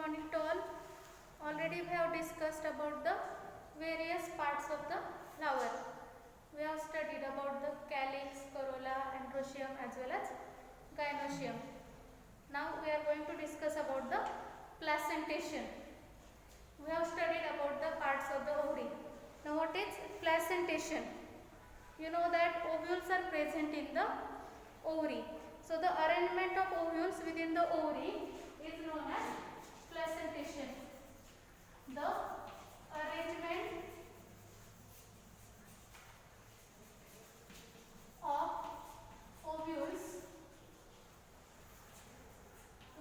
morning to all. Already we have discussed about the various parts of the flower. We have studied about the calyx, corolla, androecium as well as gynoecium. Now we are going to discuss about the placentation. We have studied about the parts of the ovary. Now what is placentation? You know that ovules are present in the ovary. So the arrangement of ovules within the ovary is known as placentation. The arrangement of ovules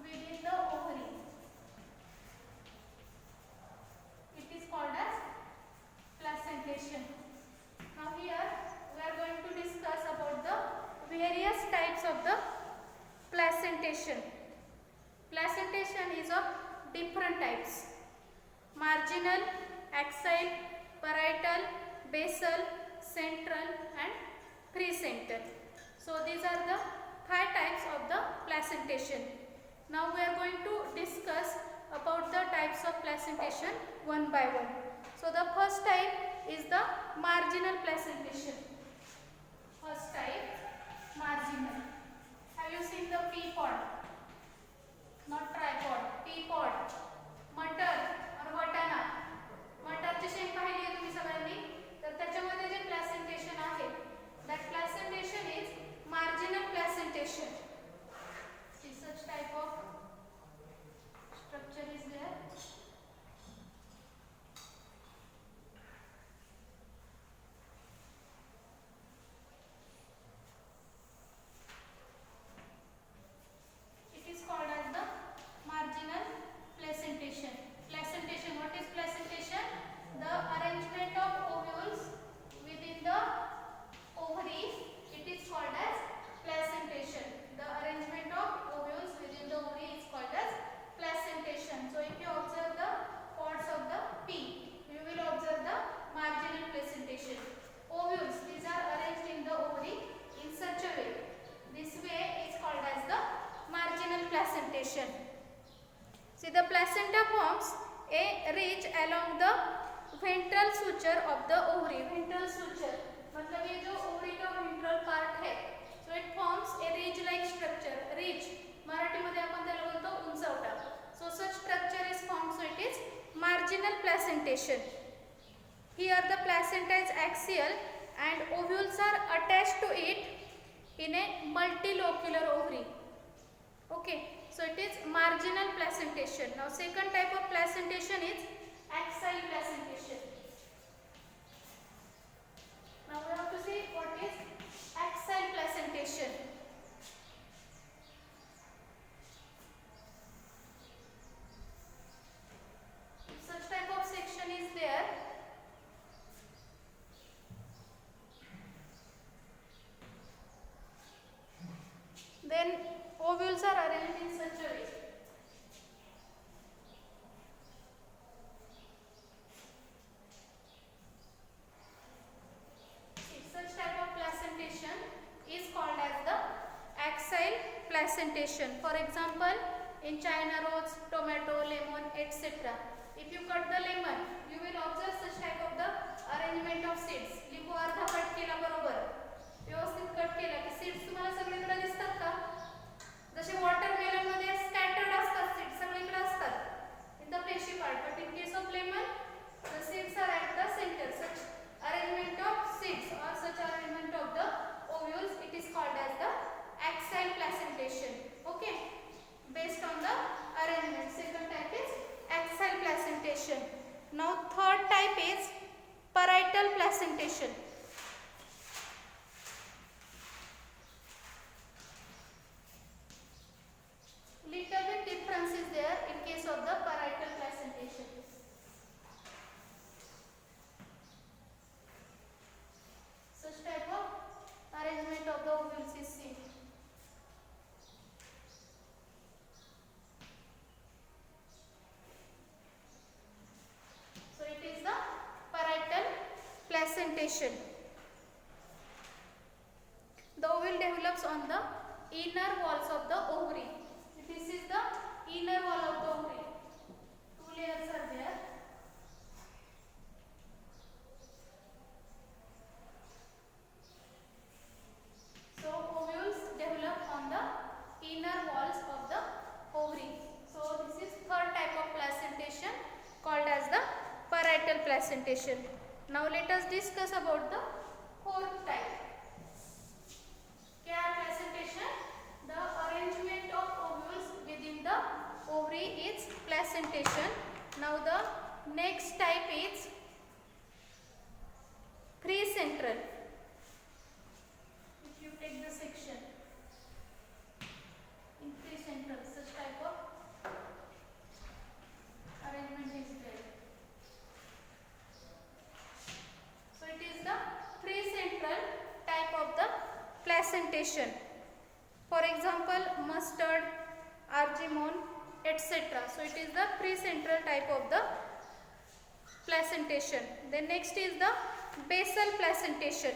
within the ovary, it is called as placentation. Now here we are going to discuss about the various types of the placentation. Placentation is of different types: marginal, axial, parietal, basal, central and precentral. So these are the 5 types of the placentation. Now we are going to discuss about the types of placentation one by one. So the first type is the marginal placentation. First type, marginal. Have you seen the pea pod? Not tripod, pea pod. मटर और वाटाणा. मटरची शेंग पाहिली आहे तुम्ही सगळ्यांनी, तर त्याच्यामध्ये जे प्लॅसेंटेशन आहे, that placentation is marginal placentation. See, such type of structure is there. It is called as the marginal placentation. Placentation, what is placentation? The arrangement of ovules within the ovary, it is called as placentation. The arrangement of ovules within the ovary is called as placentation. So if you observe the pods of the pea, you will observe the marginal placentation. Ovules, these are arranged in the ovary in such a way. This way is called as the marginal placentation. See, the placenta forms a ridge along the ventral suture of the ovary. Ventral suture मतलब ये जो ovary का ventral part है, so it forms a ridge like structure. Ridge Marathi मध्ये आपण त्याला बोलतो उंचवटा. So such structure is formed, so it is marginal placentation. Here the placenta is axial and ovules are attached to it in a multilocular ovary. Okay, so it is marginal placentation. Now second type of placentation is axial placentation. Now we have to see what is axial placentation. If such type of section is there, then ovules are arranged in such a way. See, such type of placentation is called as the axial placentation. For example, in China rose, tomato, lemon, etc. If you cut the lemon, you will observe such type of the arrangement of seeds. लिंबू अर्धा cut केला बरोबर, व्यवस्थित cut केला की seeds तुम्हाला सगळीकडे दिसतात का? जसे वॉटरमेलन मध्ये स्कॅटर्ड असतात सीड्स, सगळीकडे असतात in the fleshy part, but in case of lemon the seeds are at the center. Such arrangement of seeds or such arrangement of the ovules, it is called as the axial placentation. Okay, based on the arrangement. Second type is axial placentation. Now third type is parietal placentation. Little bit difference is there in case of the parietal placentation. Such type of arrangement of the ovules is seen. So it is the parietal placentation. The ovule develops on the inner walls of the ovary. This is the inner wall of the ovary. layers are there. So ovules develop on the inner walls of the ovary. So this is third type of placentation called as the parietal placentation. Now let us discuss about the fourth type. क्या placentation? The arrangement of ovules within the ovary is placentation. Now the next type is precentral. If you take the section in precentral, such type of arrangement is there. So it is the precentral type of the placentation. For example, mustard, argemone, etc. So it is the precentral type of the placentation. Then next is the basal placentation.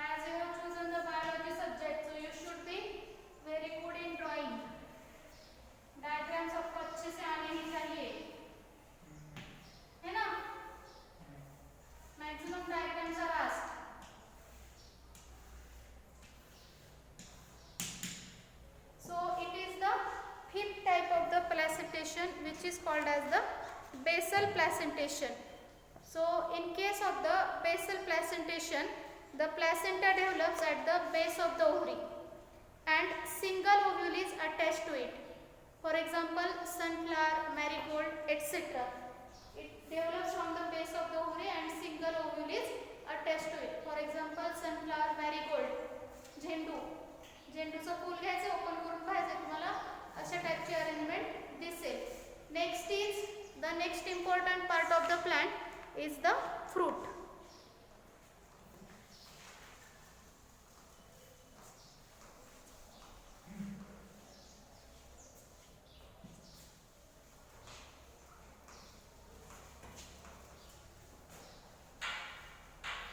As you have chosen the biology subject, so you should be very good in drawing. Diagram सबको अच्छे से आने ही चाहिए, है ना? Maximum diagrams are asked. So it is the fifth type of the placentation, which is called as the basal placentation. So in case of the basal placentation, the placenta develops at the base of the ovary and single ovule is attached to it. For example, sunflower, marigold, etc. It develops from the base of the ovary and single ovule is attached to it. For example, sunflower, marigold, झेंडू. झेंडूचं फूल घ्यायचं, open करून पाहायचं, तुम्हाला अशा टाइपची arrangement दिसेल. Next important part of the plant is the fruit.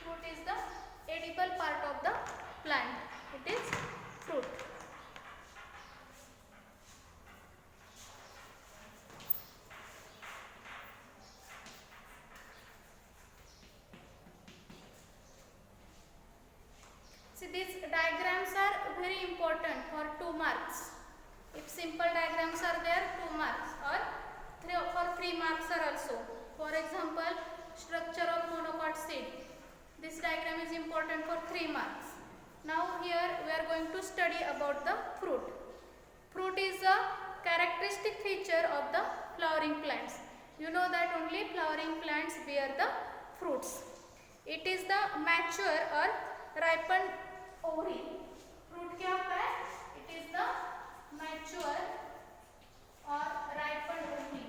Fruit is the edible part of the plant. It is fruit. See, these diagrams are very important for 2 marks. If simple diagrams are there, 2 marks, or for 3 marks are also. For example, structure of monocot seed. This diagram is important for 3 marks. Now here we are going to study about the fruit. Fruit is a characteristic feature of the flowering plants. You know that only flowering plants bear the fruits. It is the mature or ripened ovary. Fruit क्या होता है? It is the mature or ripened ovary.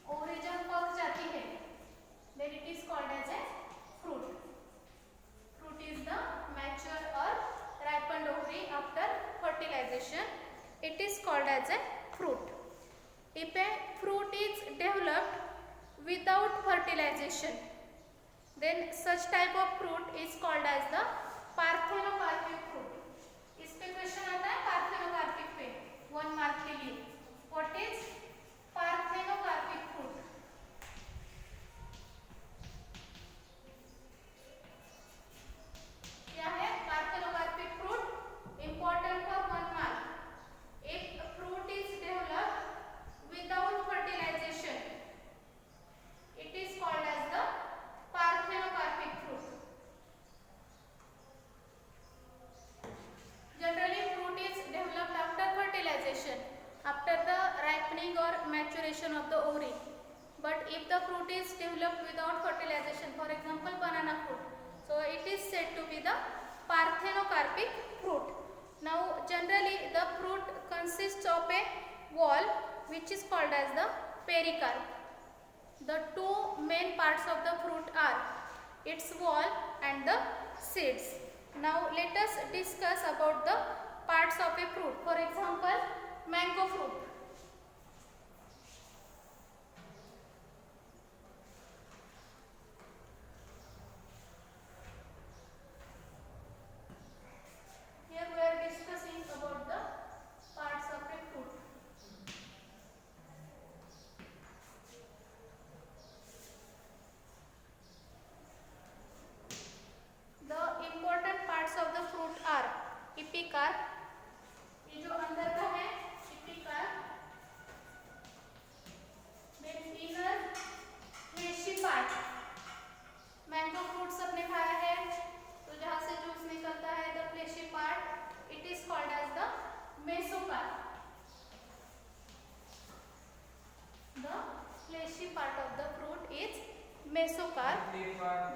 Ovary जब पक जाती है, then it is called as a fruit. Fruit is the mature or ripened ovary after fertilization. It is called as a fruit. If a fruit is developed without fertilization, then such type of fruit is called as the parthenocarpic fruit. इस पे question आता है parthenocarpic पे 1 mark के लिए. What is parthenocarpic fruit? क्या है parthenocarpic fruit? Important for 1 mark. If a fruit is developed without fertilization, it is called as the parthenocarpic fruit. Generally, fruit is developed after fertilization, after the ripening or maturation of the ovary. But if the fruit is developed without fertilization, for example, banana fruit, so it is said to be the parthenocarpic fruit. Now, generally, the fruit consists of a wall which is called as the pericarp. The 2 main parts of the fruit are its wall and the seeds. Now let us discuss about the parts of a fruit. For example, mango fruit. Here we are discussing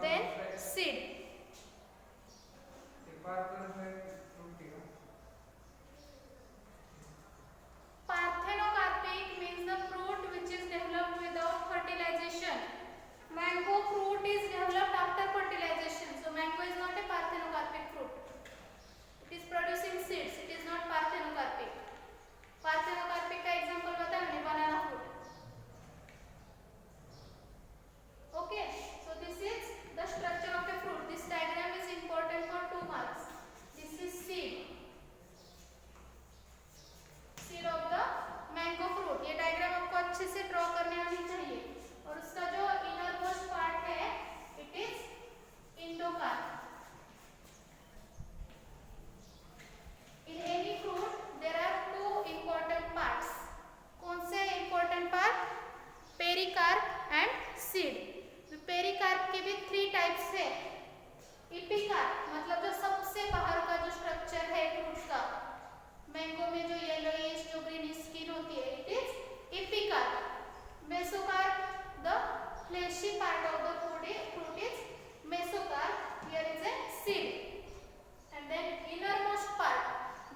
then seed. Parthenocarpic means the fruit which is developed without fertilization. Mango fruit is developed after fertilization. So mango is not a parthenocarpic fruit. It is producing seeds. It is not parthenocarpic. Parthenocarpic का example बताया मैंने, banana fruit. Okay. So this is the structure of a fruit. This diagram is important for 2 marks. This is seed. Seed of the mango fruit. ये diagram आपको अच्छे से draw करने आनी चाहिए. और उसका जो innermost part है, it is endocarp. In any fruit there are 2 important parts. कौन से important part? Pericarp and seed. Pericarp के भी 3 टाइप्स है. एपिकार्प मतलब जो सबसे बाहर का जो स्ट्रक्चर है फ्रूट का, मैंगो में जो येलोइश जो ग्रीन स्किन होती है, it is epicarp. Mesocarp, the fleshy part of the fruit is mesocarp. Here is a seed. And then innermost part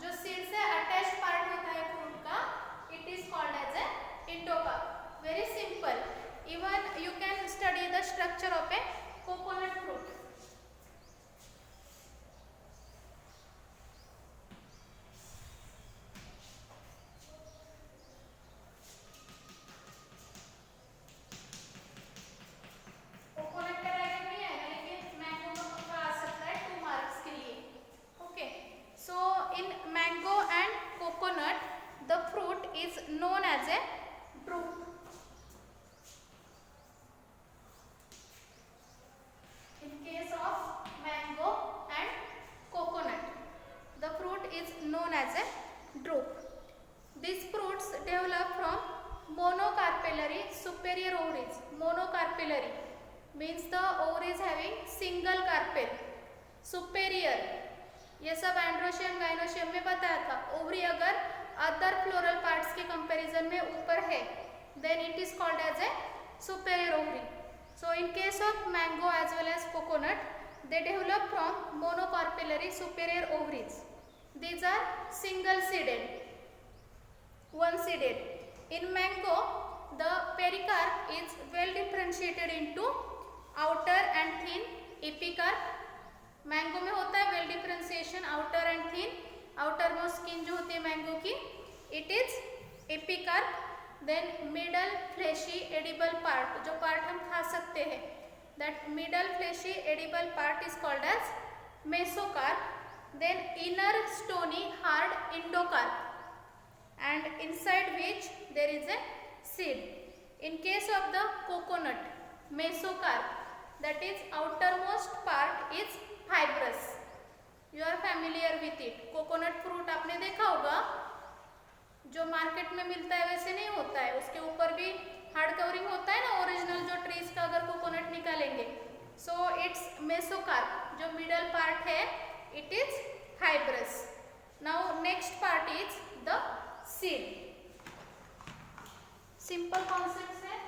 जो सीड से अटैच पार्ट होता है फ्रूट का, it is called as a endocarp. Very simple. Even you can study the structure of a coconut fruit. Coconut का diagram नहीं आएगा, लेकिन mango में पक्का आ सकता है 2 मार्क्स के लिए. Okay. So in mango and coconut, the fruit is known as a drupe. In case of mango and coconut, the fruit is known as a drupe. These fruits develop from monocarpellary superior ovaries. Monocarpellary means the ovaries having single carpel. Superior, ये सब androecium gynoecium में बताया था. Ovary अगर other floral parts के comparison में ऊपर है, then it is called as a superior ovary. So in case of mango as well as coconut, they develop from monocarpellary superior ovaries. These are single seeded, one seeded. In mango, the pericarp is well differentiated into outer and thin epicarp. Mango में होता है well differentiation outer and thin. Outermost skin जो होती है mango की, it is epicarp. Then middle fleshy edible part, जो part हम खा सकते हैं, that middle fleshy edible part is called as mesocarp. Then inner stony hard endocarp and inside which there is a seed. In case of the coconut, mesocarp, that is outermost part is fibrous. You are familiar with it. Coconut fruit आपने देखा होगा, जो market में मिलता है वैसे नहीं होता है, उसके ऊपर भी हार्ड कवरिंग होता है ना, ओरिजिनल जो ट्रीज का अगर कोकोनट निकालेंगे. So it's mesocarp. जो मिडल पार्ट है, it is fibrous. Now next part is the seed. Simple concept है.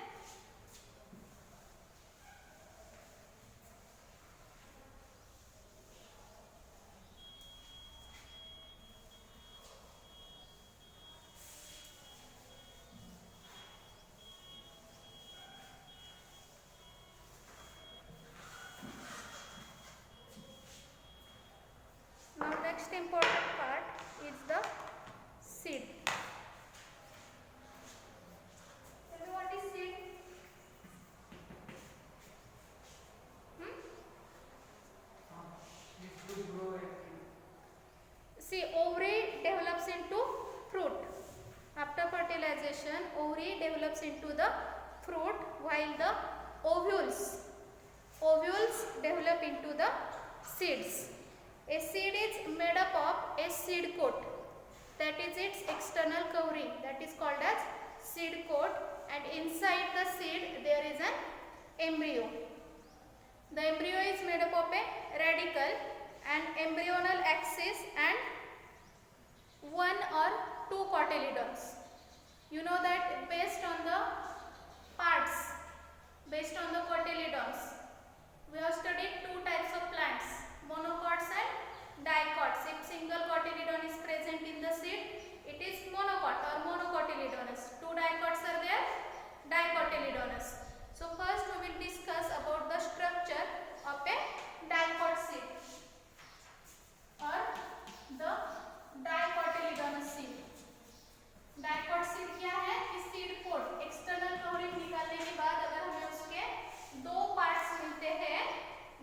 Next important part is the seed. Tell me what is seed? See, ovary develops into fruit. After fertilization, ovary develops into the fruit, while the ovules develop into the seeds. A seed is made up of a seed coat, that is its external covering, that is called as seed coat, and inside the seed there is an embryo. The embryo is made up of a radicle, an embryonal axis and 1 or 2 cotyledons. You know that based on the parts, based on the cotyledons, we have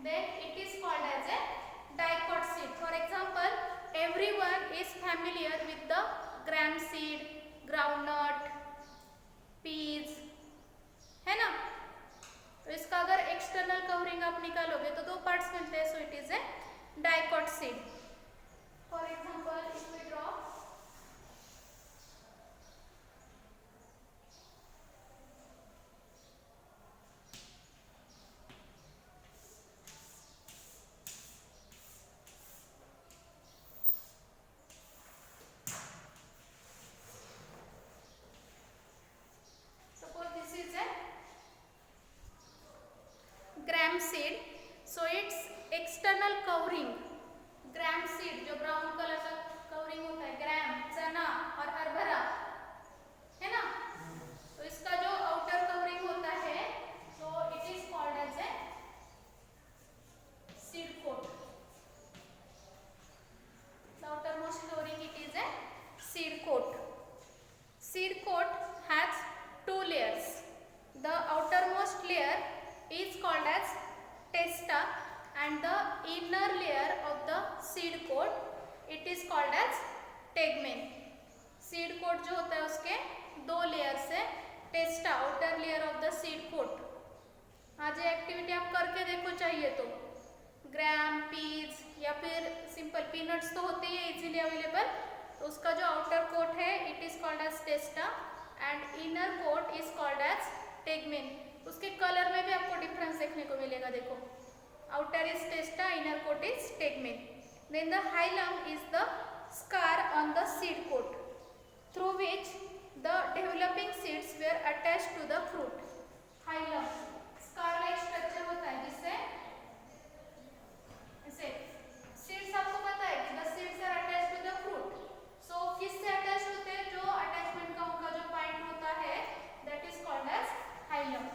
then it is called as a dicot seed. For example, everyone is familiar with the gram seed, groundnut, peas, है ना. तो इसका अगर external covering आप निकालोगे तो दो parts मिलते हैं. So it is a dicot seed. For example if we draw gram seed. So it's external covering, gram seed जो ब्राउन कलर का कवरिंग होता है, ग्राम, चना और हरभरा, है ना. तो इसका जो आउटर कवरिंग होता है so it is called as a seed coat. The outermost covering it is a seed coat. Seed coat has two layers. The outermost layer is called as testa and the inner layer of the seed coat it is called as tegmen. seed coat जो होता है उसके दो layers है. Testa outer layer of the seed coat. आज ये activity आप करके देखो चाहिए तो. ग्राम, पीज या फिर सिंपल पीनट्स तो होते ही है इजीली अवेलेबल. तो उसका जो आउटर कोट है it is called as testa and inner coat is called as tegmen. उसके कलर में भी आपको डिफरेंस देखने को मिलेगा. देखो, outer is testa, inner coat is tegmen. Then the hilum is the scar on the seed coat through which the developing seeds were attached to the fruit. Hilum scar like structure होता है जिससे ऐसे seeds, आपको पता है कि the seeds are attached to the fruit. So किससे attach होते हैं? जो अटैचमेंट का उनका जो पॉइंट होता है that is called as hilum.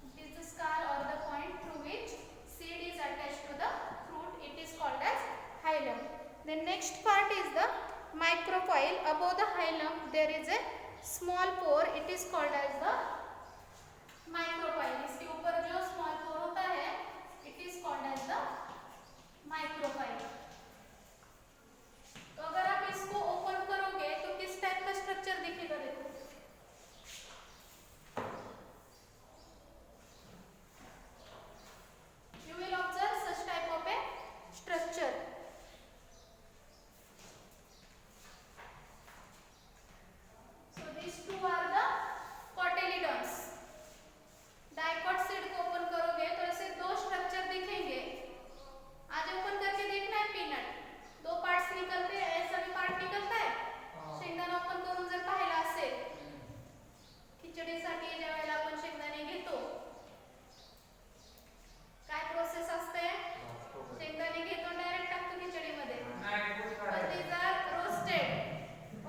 It is the scar or the point through which seed is attached to the fruit. It is called as hilum. The next part is the microcoil. Above the hilum there is a small pore. It is called as the microcoil. इसके ऊपर जो small pore होता है it is called as the microcoil. तो अगर आप इसको open करोगे तो किस टाइप का स्ट्रक्चर दिखेगा? देखो, you will observe such type of a structure. So these two are the cotyledons. Dicot seed को ओपन करोगे तो ऐसे दो स्ट्रक्चर दिखेंगे. आज ओपन करके देखना है. पीनट दो पार्ट्स निकलते हैं, ऐसा भी पार्ट निकलता है. शेंगदाणा ओपन करून जर पाहिला असेल, खिचडीसाठी ज्यावेळेला आपण शेंगदाणे घेतो काय प्रोसेस असते? शेंगदाणे घेतो डायरेक्ट टाकतो खिचडीमध्ये. But these are roasted.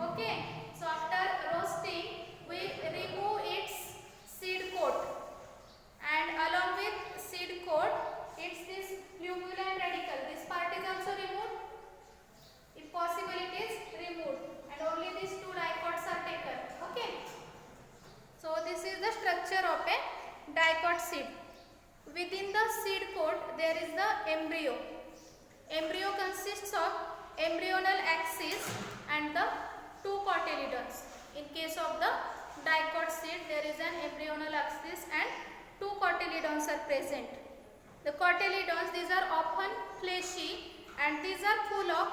Okay. So after roasting we remove its seed coat and along with seed coat it's this flumulin radical. This part is also removed. If possible it is removed and only these two dicots are taken. Okay. So this is the structure of a dicot seed. Within the seed coat there is the embryo. Embryo consists of embryonal axis and the two cotyledons. In case of the dicot seed there is an embryonal axis and two cotyledons are present. The cotyledons, these are often fleshy and these are full of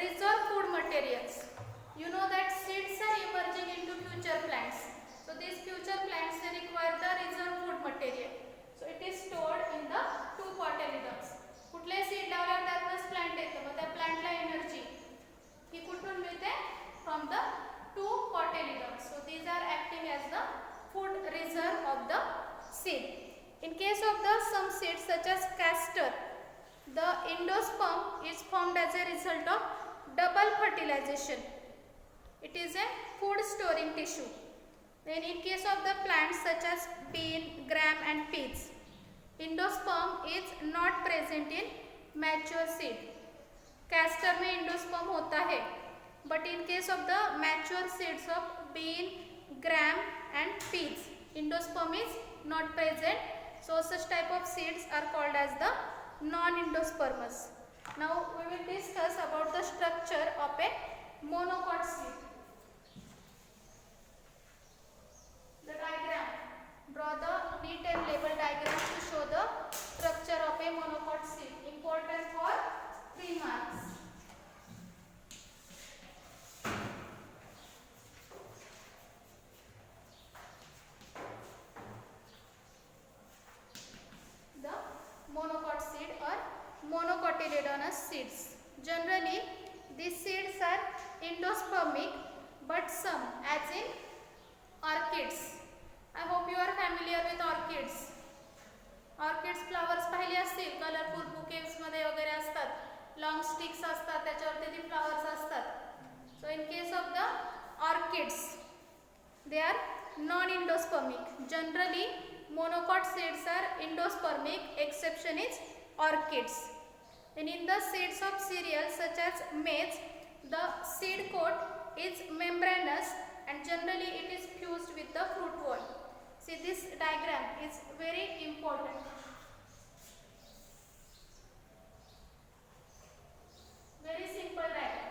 reserve food materials. You know that seeds are emerging into future plants. So these future plants they require the reserve food material. So it is stored in the two cotyledons. कुठले seed लावल्यावर त्यातच plant येतं. मग त्या प्लांटला energy ही कुठून मिळते? From the two cotyledons. So these are acting as the food reserve of the seed. In case of the some seeds such as castor, the endosperm is formed as a result of double fertilization. It is a food storing tissue. Then in case of the plants such as bean, gram and peas, endosperm is not present in mature seed. Castor में endosperm होता है, but in case of the mature seeds of bean, gram and peas, endosperm is not present. So such type of seeds are called as the non-endospermous. Now we will discuss about the structure of a monocot seed. The diagram. Draw the neat and label diagram to show the structure of a monocot seed. Important for 3 marks. The monocot seed or monocotyledonous seeds. Generally, these seeds are endospermic, but some, as in orchids. I hope you are familiar with orchids. Orchids flowers पाहिले असतील, colourful bouquets मध्ये वगैरे असतात, long sticks असतात, त्याच्यावरती ती flowers असतात. So in case of the orchids, they are non-endospermic. Generally, monocot seeds are endospermic. Exception is orchids. And in the seeds of cereals such as maize, the seed coat is membranous and generally it is fused with the fruit wall. See, this diagram is very important. Very simple diagram.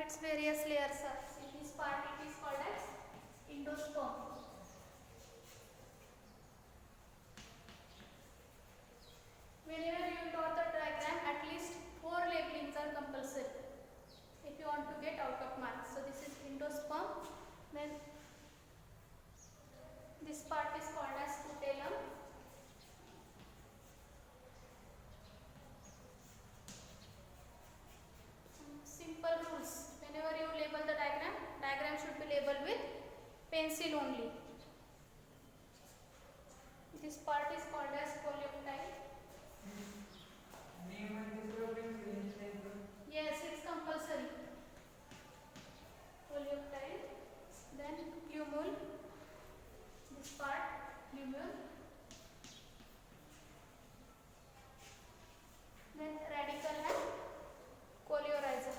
Its various layers are. In this part it is called as endosperm. Whenever you draw the diagram, at least 4 labelings are compulsory if you want to get out of marks. So this is endosperm. Then this part is called as scutellum. Simple rules. Whenever you label the diagram should be labeled with pencil only. This part is called as coleoptile. Yes, it's compulsory. Coleoptile. Then plumule. This part, plumule. Then radical and coleorhiza.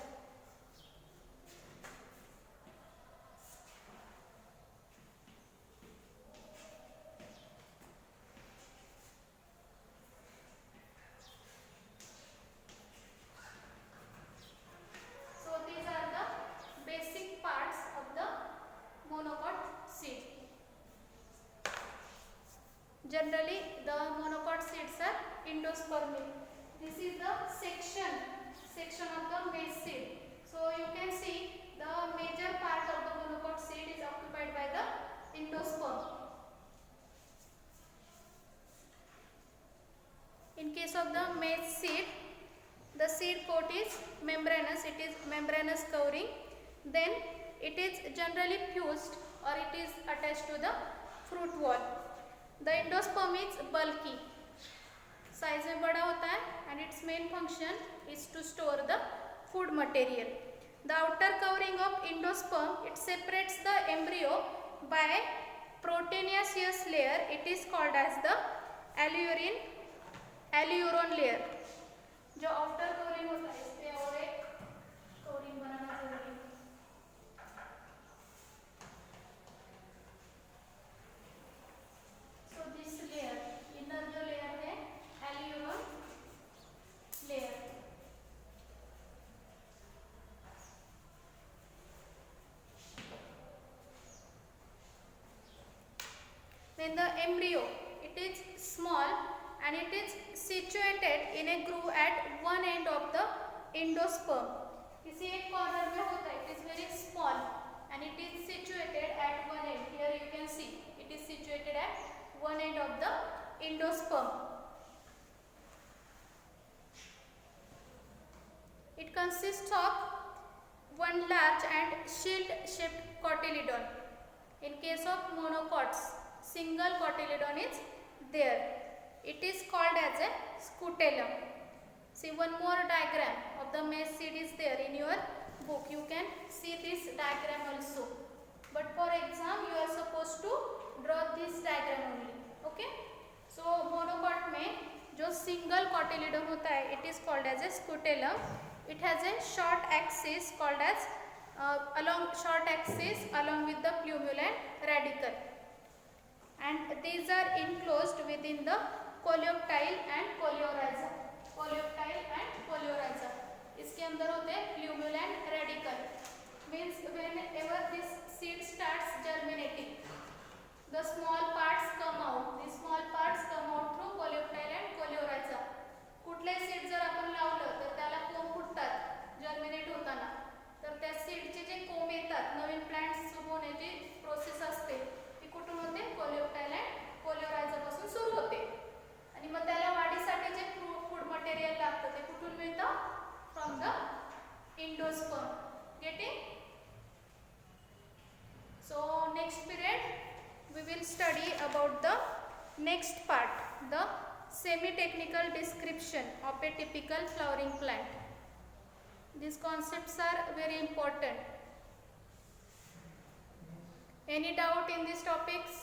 Generally, the monocot seeds are endospermic. This is the section of the maize seed. So you can see the major part of the monocot seed is occupied by the endosperm. In case of the maize seed, the seed coat is membranous. It is membranous covering. Then it is generally fused or it is attached to the fruit wall. The endosperm is bulky, size में बड़ा होता है, and its main function is to store the food material. The outer covering of endosperm, it separates the embryo by proteinaceous layer. It is called as the alluron layer. जो outer covering होता है, इस पे और एक covering बनाना जरूरी है. So this layer, inner जो layer है, alluron layer. Then the embryo, it is small and it is situated in a groove at one end of the endosperm. किसी एक corner में होता है, it is very small and it is situated at one end. Here you can see, it is situated at one end of the endosperm. It consists of one large and shield-shaped cotyledon. In case of monocots, single cotyledon is there. It is called as a scutellum. See, one more diagram of the maize seed is there in your book. You can see this diagram also. But for exam, you are supposed to draw this diagram only. Okay? So, monocot में जो single cotyledon होता है, it is called as a scutellum. It has a short axis called as along with the plumule and radicle. And these are enclosed within the coleoptile and coleorhiza. इसके अंदर होते हैं plumule and radicle. Means whenever this seed starts germinating, the small parts come out. These small parts come out through coleoptile and coleorhiza. कुठले seed जर आपण लावलं तर त्याला कोंब फुटतात जर्मिनेट होताना. तर त्या सीडचे जे कोंब येतात, नवीन प्लांट्स सुरू होण्याची प्रोसेस असते, ती कुठून होते? कोलेप्टाइल अँड कोलेओरायझा पासून सुरू होते. आणि मग त्याला वाढीसाठी जे फूड मटेरियल लागतं ते कुठून मिळतं? From the endosperm. Getting? So next period we will study about the next part, the semi-technical description of a typical flowering plant. These concepts are very important. Any doubt in these topics?